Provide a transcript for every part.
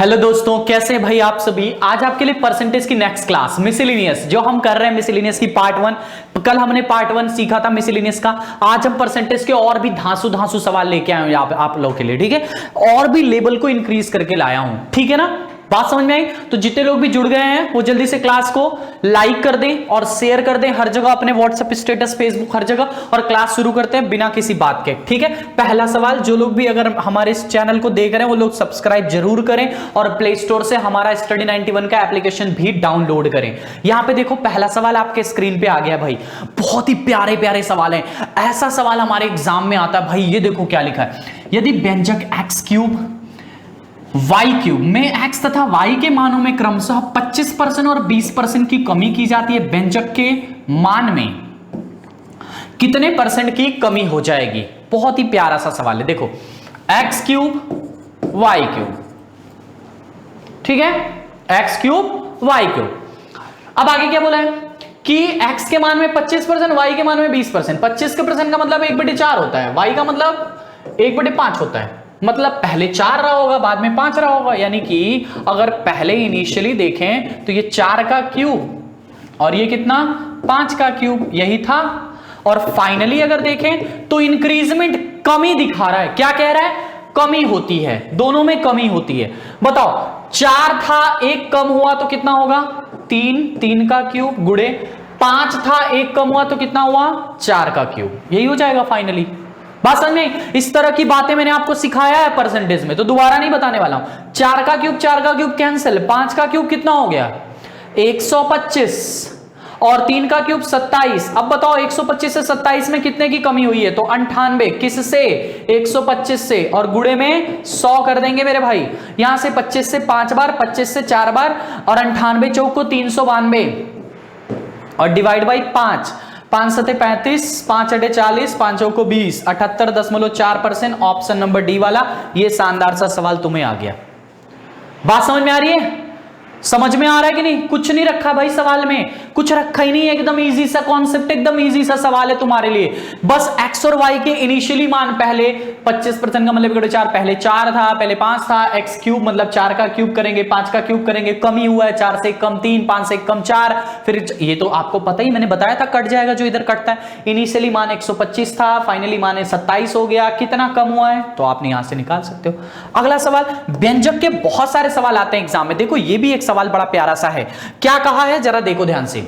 Hello दोस्तों, कैसे भाई आप सभी। आज आपके लिए परसेंटेज की नेक्स्ट क्लास मिसलेनियस जो हम कर रहे हैं, मिसलेनियस की पार्ट 1। कल हमने पार्ट 1 सीखा था मिसलेनियस का। आज हम परसेंटेज के और भी धांसू धांसू सवाल लेके आए हैं आप लोगों के लिए, ठीक है। और भी लेवल को इंक्रीज करके लाया हूं, ठीक है ना। बात समझ में आई? तो जितने लोग भी जुड़ गए हैं वो जल्दी से क्लास को लाइक कर दें और शेयर कर दें हर जगह, अपने व्हाट्सएप स्टेटस, फेसबुक, हर जगह। और क्लास शुरू करते हैं बिना किसी बात के, ठीक है। पहला सवाल, जो लोग भी अगर हमारे इस चैनल को देख रहे हैं वो लोग सब्सक्राइब जरूर करें और प्ले स्टोर से हमारा स्टडी 91 का एप्लीकेशन भी डाउनलोड करें। यहां पे देखो पहला सवाल आपके स्क्रीन पे आ गया भाई। बहुत ही प्यारे प्यारे सवाल हैं। ऐसा सवाल हमारे एग्जाम में आता है भाई। ये देखो क्या लिखा है, यदि व्यंजक एक्स क्यूब वाई क्यूब में x तथा y के मानों में क्रमशः 25% और 20% की कमी की जाती है, व्यंजक के मान में कितने परसेंट की कमी हो जाएगी। बहुत ही प्यारा सा सवाल है। देखो x क्यूब y क्यूब, ठीक है, x क्यूब y क्यूब। अब आगे क्या बोला है कि x के मान में 25%, y के मान में 20%। 25% का मतलब 1/4 होता है, y का मतलब 1/5 होता है। मतलब पहले 4 रहा होगा, बाद में 5 रहा होगा। यानी कि अगर पहले इनिशियली देखें तो ये 4 का क्यूब और ये कितना 5 का क्यूब, यही था। और फाइनली अगर देखें तो इंक्रीजमेंट कमी दिखा रहा है। क्या कह रहा है? कमी होती है, दोनों में कमी होती है। बताओ 4 था, 1 कम हुआ तो कितना होगा 3 का क्यूब गुणे 5 था, 1 कम हुआ तो कितना हुआ 4 का क्यूब। यही हो जाएगा फाइनली। बात समझ में? इस तरह की बातें मैंने आपको सिखाया है परसेंटेज में, तो दोबारा नहीं बताने वाला हूं। 4 का क्यूब कैंसिल, 5 का क्यूब कितना हो गया 125 और 3 का क्यूब 27। अब बताओ 125 से 27 में कितने की कमी हुई है? तो 98। किससे? 125 से। और गुणे में 100 कर देंगे मेरे भाई। यहां से 25 से 5 बार, 25 से 4 बार और 98 चौक को 392 और डिवाइड बाई 5। 5 सते 35, 5 अटे 40, 5 चौक को 20, 78.4%। ऑप्शन नंबर डी वाला ये शानदार सा सवाल तुम्हें आ गया। बात समझ में आ रही है? समझ में आ रहा है कि नहीं? कुछ नहीं रखा भाई सवाल में, कुछ रखा ही नहीं है। एकदम इजी सा कॉन्सेप्ट, एकदम इजी सा सवाल है तुम्हारे लिए। बस x और y के इनिशियली मान, पहले 25% का मतलब 4, पहले 4 था, पहले 5 था। x क्यूब मतलब 4 का क्यूब करेंगे, 5 का क्यूब करेंगे, कमी हुआ है 4 से कम 3, 5 से कम 4। फिर ये तो आपको पता ही, मैंने बताया था कट जाएगा जो इधर कटता है। इनिशियली मान 125 था, फाइनली मान 27 हो गया। कितना कम हुआ है तो आप यहां से निकाल सकते हो। अगला सवाल, व्यंजक के बहुत सारे सवाल आते हैं एग्जाम में। देखो ये भी एक सवाल बड़ा प्यारा सा है। क्या कहा है जरा देखो ध्यान से।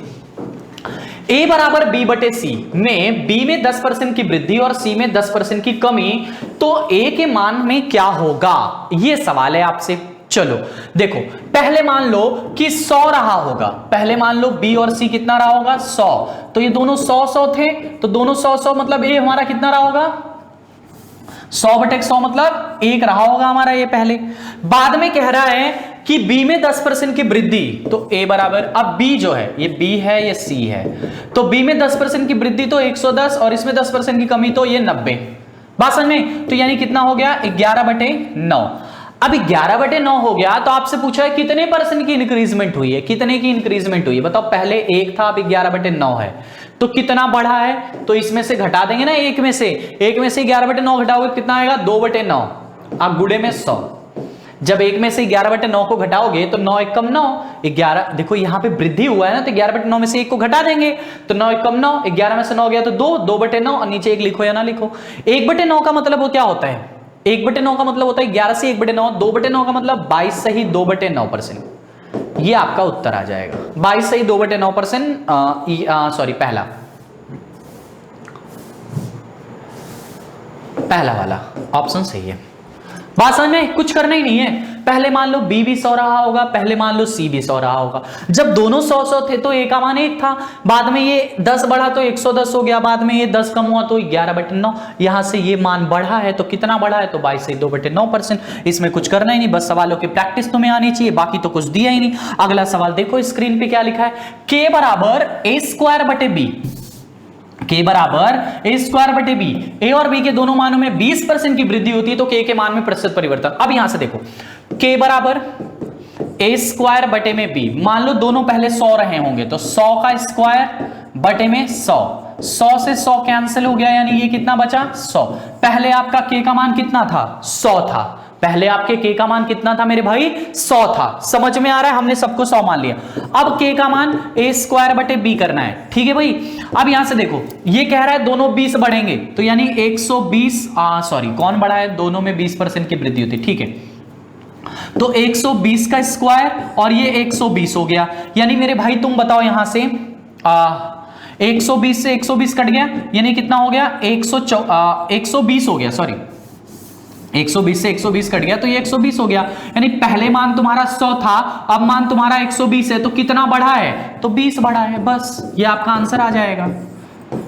a बराबर b बटे c में b में 10% की वृद्धि और c में 10% की कमी, तो a के मान में क्या होगा? यह सवाल है आपसे। चलो देखो, पहले मान लो कि 100 रहा होगा। पहले मान लो b और c कितना रहा होगा 100, तो ये दोनों 100 थे, तो दोनों 100 मतलब a हमारा कितना रहा होगा 100/100 मतलब 1 रहा होगा हमारा ये पहले। बाद में कह रहा है कि b में 10% की वृद्धि, तो a बराबर, अब b जो है ये b है, ये c है, तो b में 10% की वृद्धि तो 110 और इसमें 10% की कमी तो ये 90। बात समझ में? तो यानी कितना हो गया 11/9। अब 11/9 हो गया तो आपसे पूछा है कितने परसेंट की इंक्रीजमेंट हुई है, कितने की इंक्रीजमेंट हुई है बताओ। पहले 1 था, अब 11/9 है, तो कितना बढ़ा है? तो इसमें से घटा देंगे ना, 1 में से 11/9 घटाओगे कितना आएगा 2/9। अब गुणे में 100। जब 1 में से 11/9 को घटाओगे तो 9 1 कम 9, 11। देखो यहां पे वृद्धि हुआ है ना, तो 11/9 में से 1 को घटा देंगे तो 9 1 कम 9, 11 में से 9 गया तो 2, 2/9 और नीचे 1 लिखो या ना लिखो। 1/9 का मतलब वो क्या होता है? 1/9 का मतलब होता है 11 से 1/9, 2/9 का मतलब 22 से ही 2/9%। ये आपका उत्तर आ जाएगा 22 से ही 2/9%। सॉरी, पहला वाला ऑप्शन सही है। बात समझ में? कुछ करना ही नहीं है। पहले मान लो b भी 100 रहा होगा, पहले मान लो c भी 100 रहा होगा। जब दोनों 100 थे तो a का मान 1 था, बाद में ये 10 बढ़ा तो 110 हो गया, बाद में ये 10 कम हुआ तो 11/9। यहां से ये मान बढ़ा है, तो कितना बढ़ा है? तो 22 से 2/9%। इसमें कुछ करना ही नहीं, बस सवालों की प्रैक्टिस तुम्हें आनी चाहिए, बाकी तो कुछ दिया ही नहीं। अगला सवाल देखो स्क्रीन पे क्या लिखा है, k बराबर a²/b। k बराबर a²/b। a और b के दोनों मानों में 20% की वृद्धि होती है, तो k के मान में प्रतिशत परिवर्तन। अब यहां से देखो k बराबर a²/b। मान लो दोनों पहले 100 रहे होंगे, तो 100 का स्क्वायर बटे में 100, 100 से 100 कैंसिल हो गया, यानी ये कितना बचा 100। पहले आपका k का मान कितना था 100 था, पहले आपके k का मान कितना था मेरे भाई 100 था, समझ में आ रहा है, हमने सबको 100 मान लिया। अब k का मान a² करना है, ठीक है भाई। अब यहां से देखो ये कह रहा है दोनों 20 बढ़ेंगे, तो यानी 120 सॉरी कौन बढ़ा है, दोनों में 20% की वृद्धि होती है, ठीक है। तो 120 का स्क्वायर और ये 120 हो गया, यानी मेरे भाई तुम बताओ यहां से 120 से 120 कट गया, यानी कितना हो गया 120 हो गया, सॉरी 120 से 120 कट गया तो ये 120 हो गया, यानी पहले मान तुम्हारा 100 था, अब मान तुम्हारा 120 है, तो कितना बढ़ा है, तो 20 बढ़ा है, बस ये आपका आंसर आ जाएगा।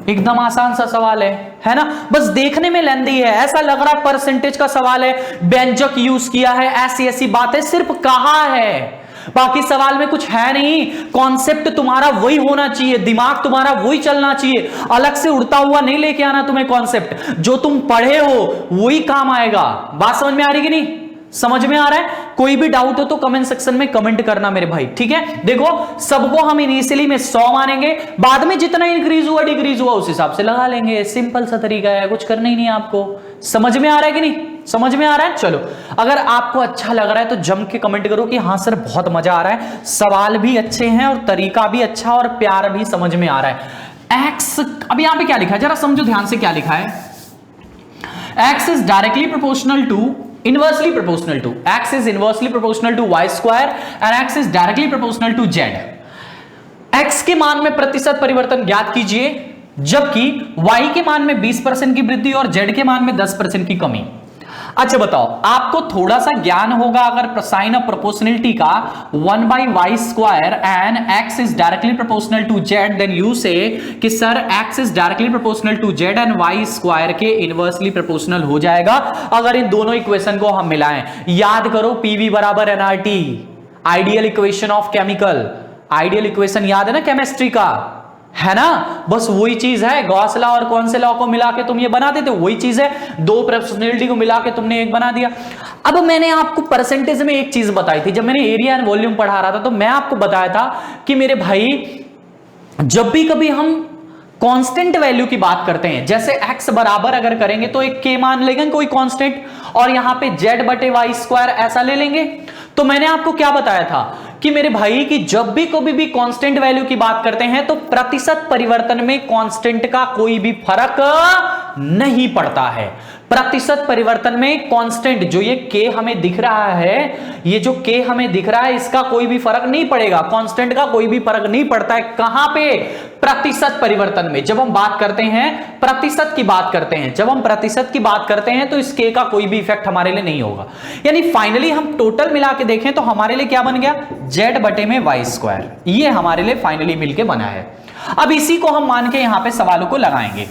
एकदम आसान सा सवाल है ना, बस देखने में लेंदी है, ऐसा लग रहा है परसेंटेज का सवाल है, व्यंजक यूज किया है, ऐसी ऐसी बातें सिर्फ कहा है, बाकी सवाल में कुछ है नहीं। कॉन्सेप्ट तुम्हारा वही होना चाहिए, दिमाग तुम्हारा वही चलना चाहिए, अलग से उड़ता हुआ नहीं लेके आना तुम्हें कॉन्सेप्ट, जो तुम पढ़े हो वही काम आएगा। बात समझ में आ रही कि नहीं, समझ में आ रहा है? कोई भी डाउट हो तो कमेंट सेक्शन में कमेंट करना मेरे भाई, ठीक है। देखो सबको हम इनिशियली में 100 मानेंगे, बाद में जितना इंक्रीज हुआ डिक्रीज हुआ उस हिसाब से लगा लेंगे, सिंपल सा तरीका है, कुछ करना ही नहीं आपको। समझ में आ रहा है कि नहीं, समझ में आ रहा है? चलो अगर आपको अच्छा लग रहा है तो जम के कमेंट करो कि हाँ सर बहुत मजा आ रहा है, सवाल भी अच्छे हैं और तरीका भी अच्छा और प्यार भी समझ में आ रहा है। एक्स, अब यहां पे क्या लिखा है जरा समझो ध्यान से, क्या लिखा है, X is directly proportional to inversely proportional to, x is inversely proportional to y square and x is directly proportional to z। x के मान में प्रतिशत परिवर्तन ज्ञात कीजिए, जबकि y के मान में 20% की वृद्धि और z के मान में 10% की कमी। अच्छा बताओ, आपको थोड़ा सा ज्ञान होगा अगर साइन ऑफ प्रोपोर्शनलिटी का 1/y² and x is directly proportional to z, then you say कि sir x is directly proportional to z and y² के इनवर्सली प्रोपोर्शनल हो जाएगा अगर इन दोनों इक्वेशन को हम मिलाएं। याद करो PV बराबर nRT, ideal equation of chemical, ideal equation याद है ना केमिस्ट्री का, है ना, बस वही चीज है। गॉस लॉ और कौन से लॉ को मिला के तुम ये बना देते, वही चीज है, दो प्रोपोर्शनलिटी को मिला के तुमने एक बना दिया। अब मैंने आपको परसेंटेज में एक चीज बताई थी, जब मैंने एरिया एंड वॉल्यूम पढ़ा रहा था तो मैं आपको बताया था कि मेरे भाई जब भी कभी हम कांस्टेंट वैल्यू की बात करते हैं, जैसे x बराबर अगर करेंगे तो एक k मान लेंगे कोई कांस्टेंट, और यहां पे z/y² ऐसा ले लेंगे। तो मैंने आपको क्या बताया था कि मेरे भाई कि जब भी कभी भी कांस्टेंट वैल्यू की बात करते हैं तो प्रतिशत परिवर्तन में कांस्टेंट का कोई भी फर्क नहीं पड़ता है। प्रतिशत परिवर्तन में कांस्टेंट जो ये k हमें दिख रहा है, ये जो k हमें दिख रहा है इसका कोई भी फर्क नहीं पड़ेगा, कांस्टेंट का कोई भी फर्क नहीं पड़ता है। कहां पे? प्रतिशत परिवर्तन में। जब हम बात करते हैं प्रतिशत की बात करते हैं, जब हम प्रतिशत की बात करते हैं तो इस k का कोई भी इफेक्ट हमारे लिए नहीं होगा। यानी फाइनली हम टोटल मिला के देखें तो हमारे लिए क्या बन गया, z/y², ये हमारे लिए फाइनली मिलके बना है। अब इसी को हम मान के यहां पे सवालों को लगाएंगे,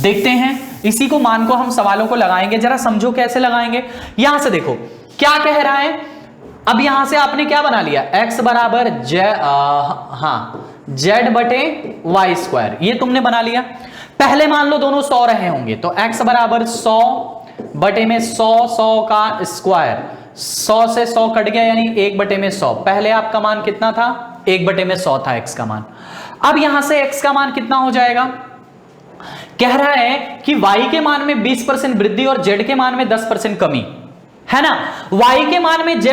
देखते हैं इसी को मान को हम सवालों को लगाएंगे, जरा समझो कैसे लगाएंगे। यहां से देखो क्या कह रहा है, अब यहां से आपने क्या बना लिया, x बराबर z/y², ये तुमने बना लिया। पहले मान लो दोनों 100 रहे होंगे तो x बराबर 100/100 का स्क्वायर, 100 से 100 कट गया यानी 1/100। पहले आपका मान कितना था, 1/100 था x का मान। अब यहां से x का मान कितना हो जाएगा, कह रहा है कि y के मान में 20% वृद्धि और z के मान में 10% कमी, है ना। y के मान में z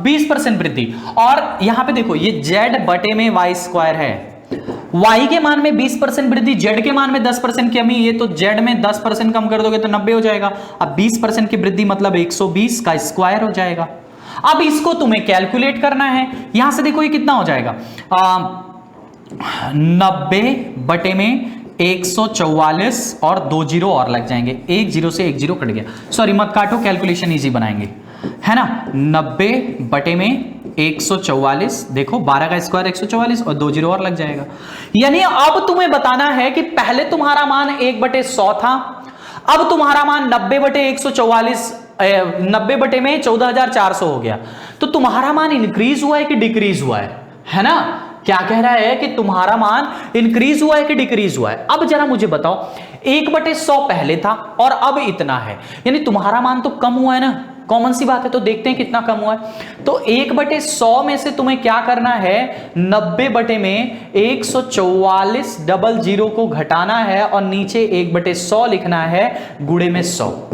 20% वृद्धि, और यहां पे देखो ये z/y² है, y के मान में 20% वृद्धि, z के मान में 10% कमी, ये तो z में 10% कम कर दोगे तो 90 हो जाएगा। अब 20% की वृद्धि मतलब 120 का स्क्वायर हो जाएगा। अब इसको तुम्हें कैलकुलेट करना है, यहां से देखो ये कितना हो जाएगा, 90/144 और 2 जीरो और लग जाएंगे, 1 जीरो से 1 जीरो कट गया, सॉरी मत काटो, कैलकुलेशन इजी बनाएंगे, है ना। 90/144, देखो 12 का स्क्वायर 144 और 2 जीरो और लग जाएगा। यानी अब तुम्हें बताना है कि पहले तुम्हारा मान 1/100 था, अब तुम्हारा मान 90/144, 90/14,400 हो गया। तो तुम्हारा मान इंक्रीज हुआ है कि डिक्रीज हुआ है ना। क्या कह रहा है कि तुम्हारा मान इंक्रीज हुआ है कि डिक्रीज हुआ है। अब जरा मुझे बताओ, 1/100 पहले था और अब इतना है, यानी तुम्हारा मान तो कम हुआ है ना, कॉमन सी बात है। तो देखते हैं कितना कम हुआ है। तो 1/100 में से तुम्हें क्या करना है, 90/144 00 को घटाना है और नीचे 1/100 लिखना है गुणे में 100।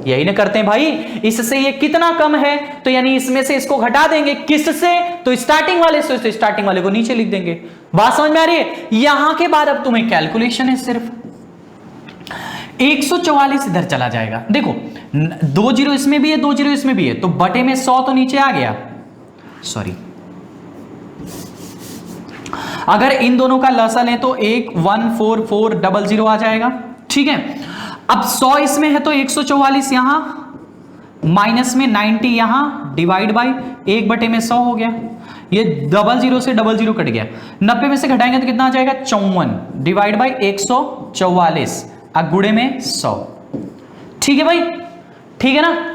यही ना करते हैं भाई, इससे ये कितना कम है तो यानी इसमें से इसको घटा देंगे, किससे, तो स्टार्टिंग वाले से, तो स्टार्टिंग वाले को नीचे लिख देंगे। बात समझ में आ रही है? यहां के बाद अब तुम्हें कैलकुलेशन है, सिर्फ 144 इधर चला जाएगा। देखो 2 जीरो इसमें भी है, 2 जीरो इसमें भी है, तो बटे में 100 तो नीचे आ गया, सॉरी अगर इन दोनों का लसा लें तो 114,400 आ जाएगा। ठीक है, अब 100 इसमें है तो 144 यहां, माइनस में 90 यहां, डिवाइड बाई 1/100 हो गया। ये 00 से 00 कट गया, 90 में से घटाएंगे तो कितना आ जाएगा 54 डिवाइड बाई 144 गुणे में 100। ठीक है भाई, ठीक है ना।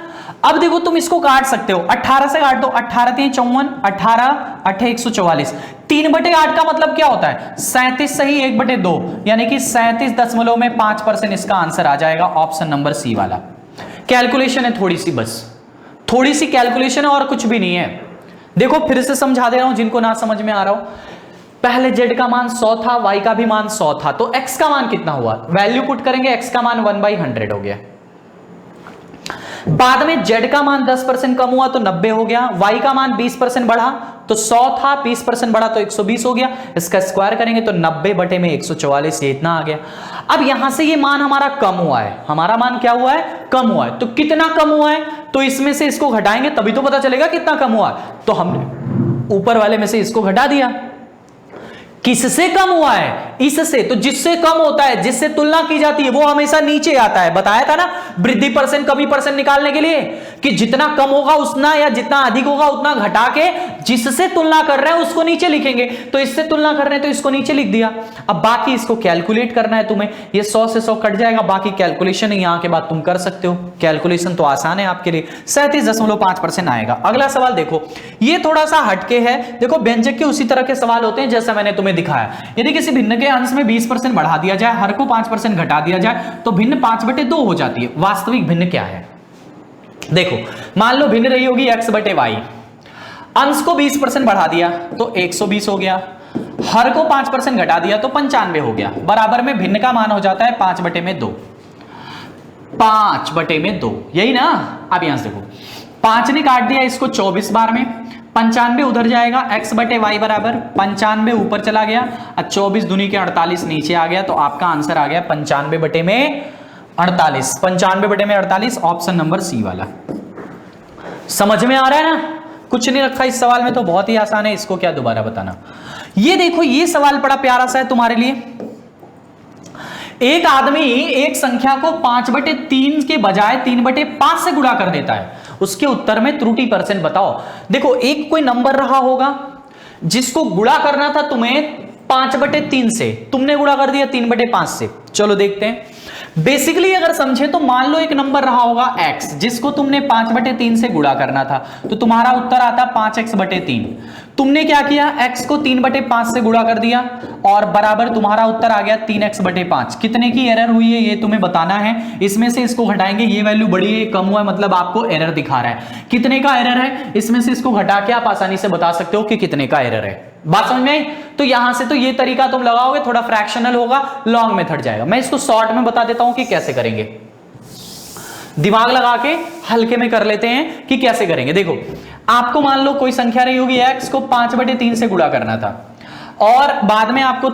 अब देखो तुम इसको काट सकते हो, 18 से काट दो, 18 3 54, 18 8 144, 3/8 का मतलब क्या होता है 37 सही 1/2, यानी कि 37.5% इसका आंसर आ जाएगा, ऑप्शन नंबर सी वाला। कैलकुलेशन है थोड़ी सी, बस थोड़ी सी कैलकुलेशन है और कुछ भी नहीं है। देखो फिर से समझा दे रहा हूं जिनको ना समझ में आ रहा हो। पहले z का मान 100 था, y का भी मान 100 था, तो x का मान कितना हुआ, वैल्यू पुट करेंगे, x का मान 1/100 हो गया। बाद में z का मान 10% कम हुआ तो 90 हो गया, y का मान 20% बढ़ा तो 100 था, 20% बढ़ा तो 120 हो गया। इसका स्क्वायर करेंगे तो 90/144, ये इतना आ गया। अब यहां से ये मान हमारा कम हुआ है, हमारा मान क्या हुआ है, कम हुआ है। तो कितना कम हुआ है, तो इसमें से इसको घटाएंगे तभी तो पता चलेगा कितना कम हुआ है। तो हमने ऊपर वाले में से इसको घटा दिया। किससे कम हुआ है, इससे। तो जिससे कम होता है, जिससे तुलना की जाती है, वो हमेशा नीचे आता है। बताया था ना वृद्धि परसेंट कमी परसेंट निकालने के लिए कि जितना कम होगा उतना, या जितना अधिक होगा उतना घटा के जिससे तुलना कर रहे हैं उसको नीचे लिखेंगे। तो इससे तुलना कर रहे हैं तो इसको नीचे लिख दिया। अब बाकी इसको कैलकुलेट करना है तुम्हें, ये 100 से 100 कट जाएगा, बाकी कैलकुलेशन यहां के बाद तुम कर सकते हो। कैलकुलेशन तो आसान है आपके लिए, 37.5% आएगा। अगला सवाल देखो, ये थोड़ा सा हटके है। देखो व्यंजक के उसी तरह के सवाल होते हैं जैसा मैंने तुम्हें दिखाया। यदि किसी भिन्न के अंश में 20% बढ़ा दिया जाए, हर को 5% घटा दिया जाए, तो भिन्न 5/2 हो जाती है। वास्तविक भिन्न क्या है, देखो मान लो भिन्न रही होगी x/y, अंश को 20% बढ़ा दिया तो 120 हो गया, हर को 5% घटा दिया तो 95 हो गया। बराबर में भिन्न का मान हो जाता है 5/2, 5/2, यही ना। अब यहां से देखो 5 ने काट दिया इसको 24 बार में, 95 उधर जाएगा, x/y बराबर 95 ऊपर चला गया, 24 दूनी के 48 नीचे आ गया, तो आपका आंसर आ गया 95/48। 95/48 ऑप्शन नंबर सी वाला। समझ में आ रहा है ना, कुछ नहीं रखा इस सवाल में, तो बहुत ही आसान है, इसको क्या दोबारा बताना। ये देखो ये सवाल बड़ा प्यारा सा है तुम्हारे लिए। एक आदमी एक संख्या को 5/3 के बजाय 3/5 से गुणा कर देता है, उसके उत्तर में त्रुटि परसेंट बताओ। देखो एक कोई नंबर रहा होगा जिसको गुणा करना था तुम्हें 5/3 से, तुमने गुणा कर दिया 3/5 से। चलो देखते हैं। बेसिकली अगर समझे तो मान लो एक नंबर रहा होगा x, जिसको तुमने 5/3 से गुणा करना था, तो तुम्हारा उत्तर आता 5x/3। तुमने क्या किया, x को 3/5 से गुणा कर दिया और बराबर तुम्हारा उत्तर आ गया 3x/5। कितने की एरर हुई है ये तुम्हें बताना है। इसमें से इसको घटाएंगे, ये वैल्यू बड़ी है कम हुआ है, मतलब आपको एरर दिखा रहा है। कितने का एरर है, इसमें से इसको घटा के आप आसानी से बता सकते हो कि कितने का एरर है। बात समझ में आई। तो यहां से तो ये तरीका तुम लगाओगे, थोड़ा फ्रैक्शनल होगा, लॉन्ग मेथड जाएगा। मैं इसको शॉर्ट में बता देता हूं कि कैसे करेंगे, दिमाग लगा के हल्के में कर लेते हैं कि कैसे करेंगे। देखो आपको मान लो कोई संख्या रही होगी, x को 5/3 से गुणा करना था और बाद में आपको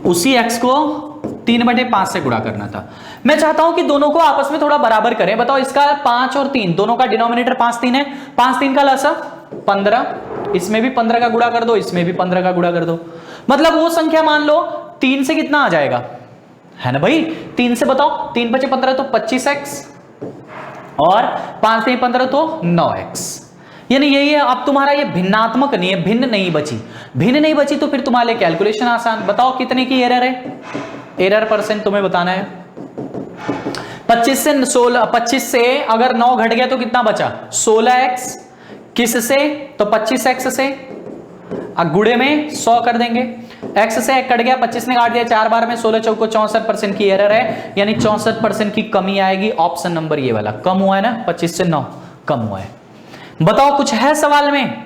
उसी x को 3/5 से गुणा करना था। मैं चाहता हूं कि दोनों को आपस में थोड़ा बराबर करें। बताओ इसका 5 और 3 दोनों का डिनोमिनेटर 5 3 है, 5 3 का लसा 15, इसमें भी 15 का गुणा कर दो, इसमें भी 15 का गुणा कर दो। मतलब वो संख्या मान लो 3 से कितना आ जाएगा, है ना भाई। 3 से बताओ, 3 × 15 तो 25x और 5 × 15 तो 9x, यानी यही है। अब तुम्हारा ये भिन्नात्मक नहीं है, भिन्न नहीं बची, भिन्न नहीं बची तो फिर तुम्हारे कैलकुलेशन आसान। बताओ कितने की एरर है, एरर परसेंट तुम्हें बताना है। 25 से अगर 9 घट गया तो कितना बचा 16x, किससे तो 25x से, गुणे में 100 कर देंगे, x से एक कट गया, 25 ने काट दिया 4 बार में, 16 चौको 64% की एरर है, यानी 64% की कमी आएगी। ऑप्शन नंबर ये वाला, कम हुआ है ना, 25 से 9 कम हुआ है। बताओ कुछ है सवाल में,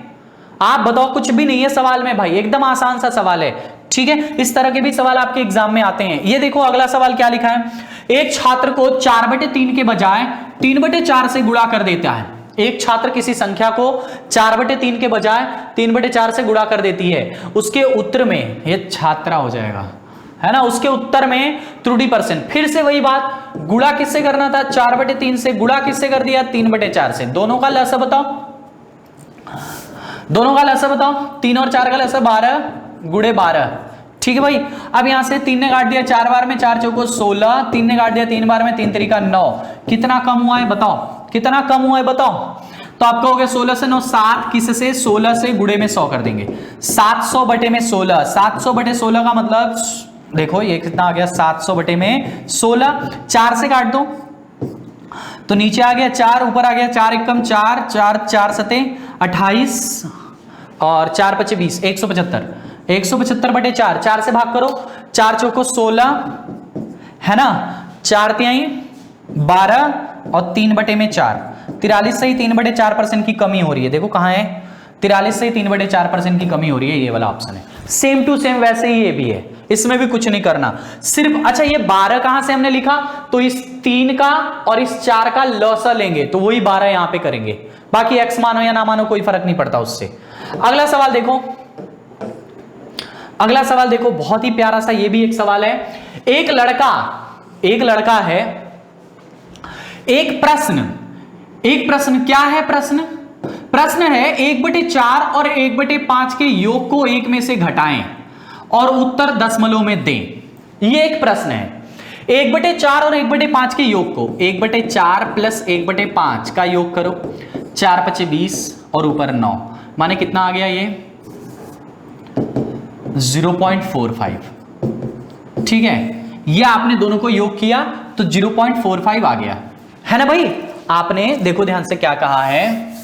आप बताओ। कुछ भी नहीं है सवाल में भाई, एकदम आसान सा सवाल है। ठीक है, इस तरह के भी सवाल आपके एग्जाम में आते हैं। ये देखो अगला सवाल क्या लिखा है, एक छात्र को 4/3 के बजाय 3/4 से गुणा कर देता है। एक छात्र किसी संख्या को 4/3 के बजाय 3/4 से गुणा कर देती है, उसके उत्तर में, ये छात्रा हो जाएगा है ना, उसके उत्तर में त्रुटि %। फिर से वही बात, गुणा किससे करना था, 4/3 से, गुणा किससे कर दिया, 3/4 से। दोनों का लसा बताओ, दोनों का लसा बताओ, 3 और 4 का लसा 12 गुणे 12। ठीक है भाई, अब यहां से 3 ने काट दिया 4 बार में, 4 चौको 16, 3 ने काट दिया 3 बार में, 3 3 9। कितना कम हुआ है बताओ, कितना कम हुआ है बताओ। तो आप कहोगे 16 से 9 7, किससे, 16 से गुणे में 100 कर देंगे, 700 बटे में 16, 700 बटे 16 का मतलब देखो ये कितना आ गया, 700 बटे में 16। 4 से काट दो तो नीचे आ गया 4, ऊपर आ गया 4 एकम 4, 4 4 सते 28 और 4 5 20, 175। 175 बटे 4, 4 से भाग करो, 4 चौको 16 है ना, 4 तिहाई 12 और 3 बटे में 4, 43 से ही 3/4% की कमी हो रही है। देखो कहां है, 43 से ही 3/4% की कमी हो रही है, ये वाला ऑप्शन है। सेम टू सेम वैसे ही ये भी है, इसमें भी कुछ नहीं करना, सिर्फ अच्छा ये 12 कहां से हमने लिखा, तो इस 3 का और इस 4 का लॉसा लेंगे तो वही 12 यहां पे करेंगे, बाकी x मानो या ना मानो कोई फर्क नहीं पड़ता उससे। अगला सवाल देखो, अगला सवाल देखो, बहुत ही प्यारा सा ये भी एक सवाल है। एक लड़का है, एक प्रश्न क्या है, प्रश्न है 1/4 और 1/5 के योग को 1 में से घटाएं और उत्तर दशमलव में दें। ये एक प्रश्न है, 1/4 और 1/5 के योग को 1/4 प्लस 1/5 का योग करो, 4 5 20 और ऊपर 9, माने कितना आ गया ये 0.45। ठीक है, ये आपने दोनों को योग किया तो 0.45 आ गया है ना भाई। आपने देखो ध्यान से क्या कहा है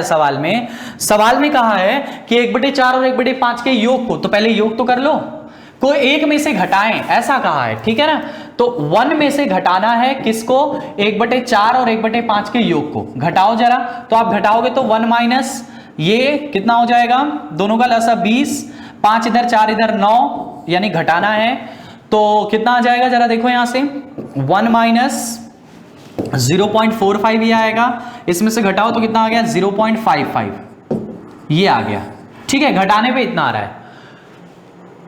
सवाल में कहा है कि 1/4 और 1/5 के योग को, तो पहले योग तो कर लो, को 1 में से घटाएं, ऐसा कहा है, ठीक है ना। तो 1 में से घटाना है किसको, 1/4 और 1/5 के योग को घटाओ जरा, तो आप घटाओगे तो 1 माइनस ये कितना हो जाएगा, दोनों का लसा 20, 5 इधर 4 इधर 9, यानी घटाना है तो कितना आ जाएगा जरा देखो यहां से, 1 माइनस 0.45 ये आएगा, इसमें से घटाओ तो कितना आ गया 0.55, ये आ गया। ठीक है, घटाने पे इतना आ रहा है,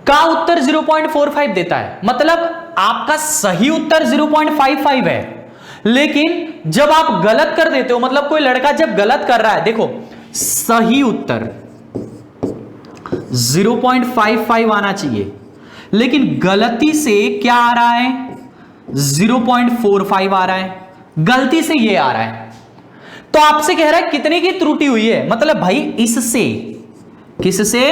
का उत्तर 0.45 देता है, मतलब आपका सही उत्तर 0.55 है। लेकिन जब आप गलत कर देते हो, मतलब कोई लड़का जब गलत कर रहा है, देखो सही उत्तर 0.55 आना चाहिए, लेकिन गलती से क्या आ रहा है 0.45 आ रहा है, गलती से ये आ रहा है। तो आपसे कह रहा है कितने की त्रुटि हुई है, मतलब भाई इससे, किससे,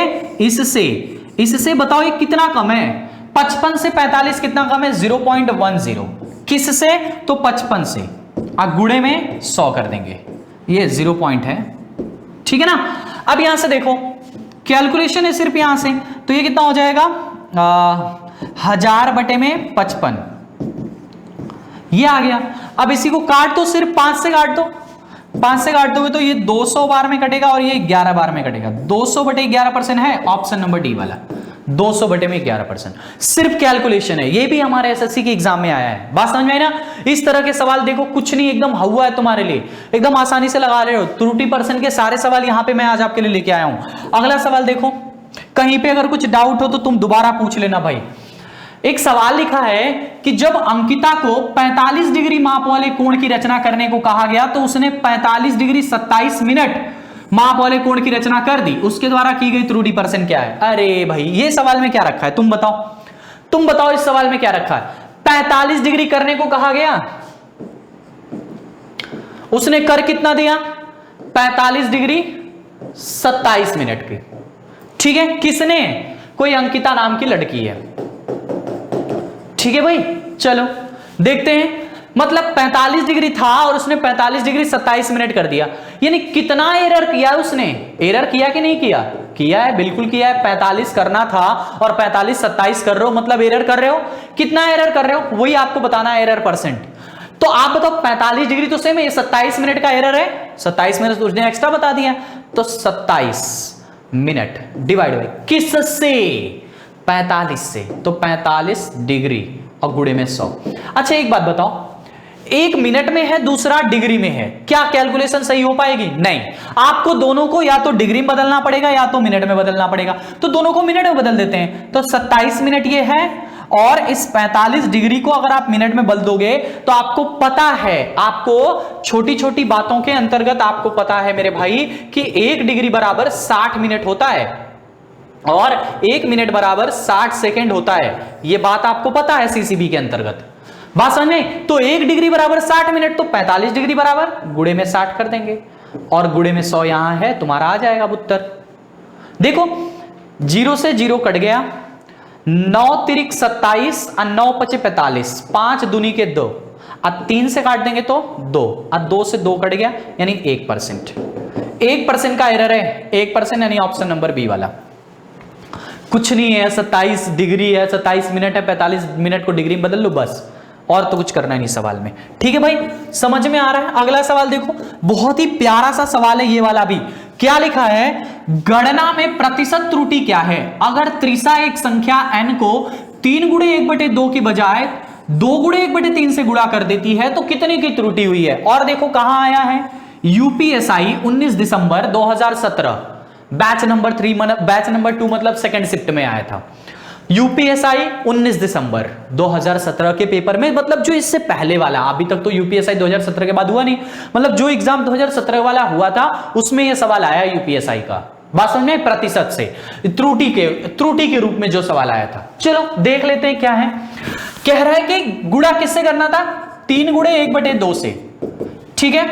इससे बताओ ये कितना कम है, 55 से 45 कितना कम है 0.10, किससे, तो 55 से, आप गुणे में 100 कर देंगे, ये 0 पॉइंट है, ठीक है ना। अब यहां से देखो कैलकुलेशन है सिर्फ यहां से, तो ये कितना हो जाएगा 1000 बटे में 55, ये आ गया। अब इसी को काट दो, सिर्फ 5 से काट दो, 5 से काट दोगे तो ये 200 बार में कटेगा और ये 11 बार में कटेगा, 200 बटे 11% है ऑप्शन नंबर डी वाला, 200 बटे में 11%। सिर्फ कैलकुलेशन है, ये भी हमारे एसएससी के एग्जाम में आया है, बात समझ में आई ना। इस तरह के सवाल देखो कुछ नहीं, एकदम हुआ है तुम्हारे लिए, एकदम आसानी से लगा रहे हो। त्रुटि % के सारे सवाल यहां पे मैं आज आपके लिए लेके आया हूं। अगला सवाल देखो, कहीं पे अगर कुछ डाउट हो तो तुम दोबारा पूछ लेना भाई। एक सवाल लिखा है कि जब अंकिता को 45 डिग्री माप वाले कोण की रचना करने को कहा गया तो उसने 45 डिग्री 27 मिनट माप वाले कोण की रचना कर दी, उसके द्वारा की गई त्रुटि % क्या है। अरे भाई ये सवाल में क्या रखा है, तुम बताओ इस सवाल में क्या रखा है। 45 डिग्री करने को कहा गया, उसने कर कितना दिया 45 डिग्री 27 मिनट की, ठीक है। किसने, कोई अंकिता नाम की लड़की है, ठीक है भाई। चलो देखते हैं, मतलब 45 डिग्री था और उसने 45 डिग्री 27 मिनट कर दिया, यानी कितना एरर किया उसने, एरर किया कि नहीं किया, किया है, बिल्कुल किया है। 45 करना था और 45 27 कर रहे हो, मतलब एरर कर रहे हो, कितना एरर कर रहे हो वही आपको बताना है, एरर %। तो आप बताओ 45 डिग्री तो सेम है, 27 मिनट का एरर है, 27 मिनट उसने एक्स्ट्रा बता दिया, तो 27 मिनट डिवाइड बाई किससे? 45 से। तो 45 डिग्री और गुणे में 100। अच्छा एक बात बताओ, एक मिनट में है, दूसरा डिग्री में है, क्या कैलकुलेशन सही हो पाएगी? नहीं। आपको दोनों को या तो डिग्री में बदलना पड़ेगा या तो मिनट में बदलना पड़ेगा। तो दोनों को मिनट में बदल देते हैं। तो 27 मिनट ये है और इस 45 डिग्री को अगर आप मिनट में बदल दोगे तो आपको पता है, आपको छोटी छोटी बातों के अंतर्गत आपको पता है मेरे भाई कि 1 डिग्री बराबर 60 मिनट होता है और 1 मिनट बराबर 60 सेकेंड होता है। यह बात आपको पता है सीसीबी के अंतर्गत। बात समझ में? तो 1 डिग्री बराबर 60 मिनट, तो 45 डिग्री बराबर गुणे में 60 कर देंगे और गुणे में 100 यहां है, तुम्हारा आ जाएगा उत्तर। देखो 0 से 0 कट गया, 9 तिरिक 27 और 9 पचे 45, 5 दूनी के 2, अब 3 से काट देंगे तो 2, अब 2 से 2 कट गया यानी 1%। 1% का एरर है, 1% यानी ऑप्शन नंबर बी वाला। कुछ नहीं है, 27 डिग्री है, 27 मिनट है, 45 मिनट को डिग्री में बदल लो बस, और तो कुछ करना नहीं सवाल में। ठीक है भाई, समझ में आ रहा है? अगला सवाल देखो, बहुत ही प्यारा सा सवाल है ये वाला भी। क्या लिखा है? गणना में प्रतिशत त्रुटि क्या है? अगर त्रिशा एक संख्या n को 3 गुणे 1/2 की बजाय 2 गुणे 1/3 से गुणा कर देती है तो कितने की त्रुटि हुई है? और देखो कहां आया है, यूपीएसआई 19 दिसंबर 2017, बैच नंबर 3 बैच नंबर 2 मतलब सेकंड शिफ्ट में आया था। यूपीएसआई 19 दिसंबर 2017 के पेपर में, मतलब जो इससे पहले वाला, अभी तक तो यूपीएसआई 2017 के बाद हुआ नहीं, मतलब जो एग्जाम 2017 वाला हुआ था उसमें यह सवाल आया यूपीएसआई का। बात समझ में? प्रतिशत से त्रुटि के रूप में जो सवाल आया था। चलो देख लेते हैं क्या है। कह रहा है कि गुणा किससे करना था? 3 गुणे 1/2 से। ठीक है,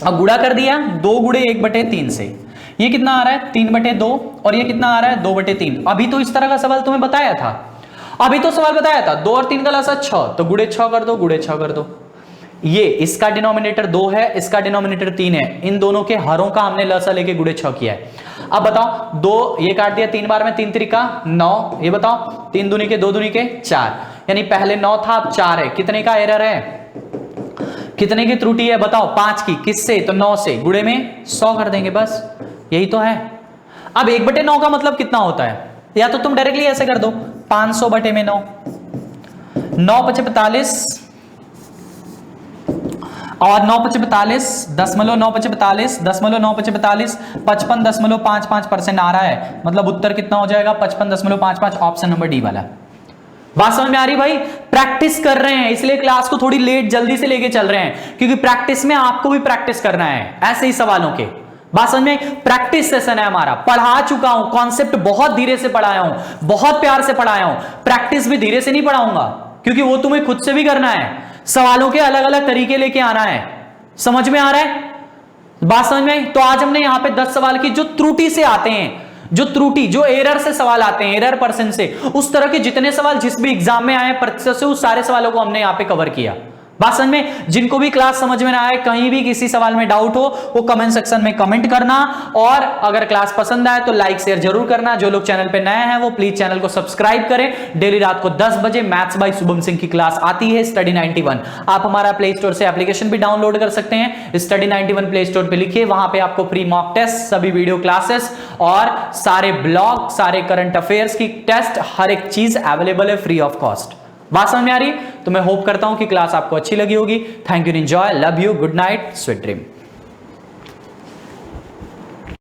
अब गुणा कर दिया 2 गुणे 1/3 से। ये कितना आ रहा है? 3/2 और ये कितना आ रहा है? 2/3। अभी तो इस तरह का सवाल तुम्हें बताया था, अभी तो सवाल बताया था 2 और 3 का लसा 6, तो गुणे 6 कर दो, गुणे 6 कर दो। ये इसका डिनोमिनेटर 2 है, इसका डिनोमिनेटर 3 है, इन दोनों के हरों का हमने लसा लेके गुणे 6 किया है। अब बताओ, 2 ये काट दिया 3 बार में, 3 त्रिका 9, ये बताओ 3 दूनी के 2 दूनी के 4, यानी पहले 9 था अब 4 है। कितने का एरर है? कितने की त्रुटि है बताओ? 5 की। किससे? तो 9 से। गुणे में 100 कर देंगे, बस यही तो है। अब 1/9 का मतलब कितना होता है? या तो तुम डायरेक्टली ऐसे कर दो, 500/9, 9 पचे 45 और 9 पचे 45, 10.9 पचे 45, 10.9 पचे 45, 55.55% आ रहा है, मतलब उत्तर कितना हो जाएगा? 55.55, ऑप्शन नंबर डी वाला। बात समझ में आ रही भाई? प्रैक्टिस कर रहे हैं इसलिए क्लास को थोड़ी लेट जल्दी से लेके चल रहे हैं, क्योंकि प्रैक्टिस में आपको भी प्रैक्टिस करना है ऐसे ही सवालों के। बात समझ में? प्रैक्टिस सेशन है हमारा, पढ़ा चुका हूं, कॉन्सेप्ट बहुत धीरे से पढ़ाया हूं, बहुत प्यार से पढ़ाया हूं, प्रैक्टिस भी धीरे से नहीं पढ़ाऊंगा क्योंकि वो तुम्हें खुद से भी करना है, सवालों के अलग अलग तरीके लेके आना है। समझ में आ रहा है? बात समझ में? तो आज हमने यहां पे 10 सवाल की जो त्रुटि से आते हैं, जो त्रुटि, जो एरर से सवाल आते हैं, एरर परसेंट से, उस तरह के जितने सवाल जिस भी एग्जाम में आए प्रतिशत से, उस सारे सवालों को हमने यहां पे कवर किया। बात समझ में? जिनको भी क्लास समझ में ना आए, कहीं भी किसी सवाल में डाउट हो, वो कमेंट सेक्शन में कमेंट करना, और अगर क्लास पसंद आए तो लाइक शेयर जरूर करना। जो लोग चैनल पे नए हैं वो प्लीज चैनल को सब्सक्राइब करें। डेली रात को 10 बजे मैथ्स बाय शुभम सिंह की क्लास आती है, स्टडी 91। आप हमारा प्ले स्टोर से एप्लीकेशन भी डाउनलोड कर सकते हैं, स्टडी 91 प्ले स्टोर पे लिखिए, वहां पे आपको फ्री मॉक टेस्ट, सभी वीडियो क्लासेस और सारे ब्लॉग, सारे करंट अफेयर्स की टेस्ट, हर एक चीज अवेलेबल है फ्री ऑफ कॉस्ट। बात समझ में आ रही? तो मैं होप करता हूं कि क्लास आपको अच्छी लगी होगी। Thank you, enjoy, love you, good night, sweet dream.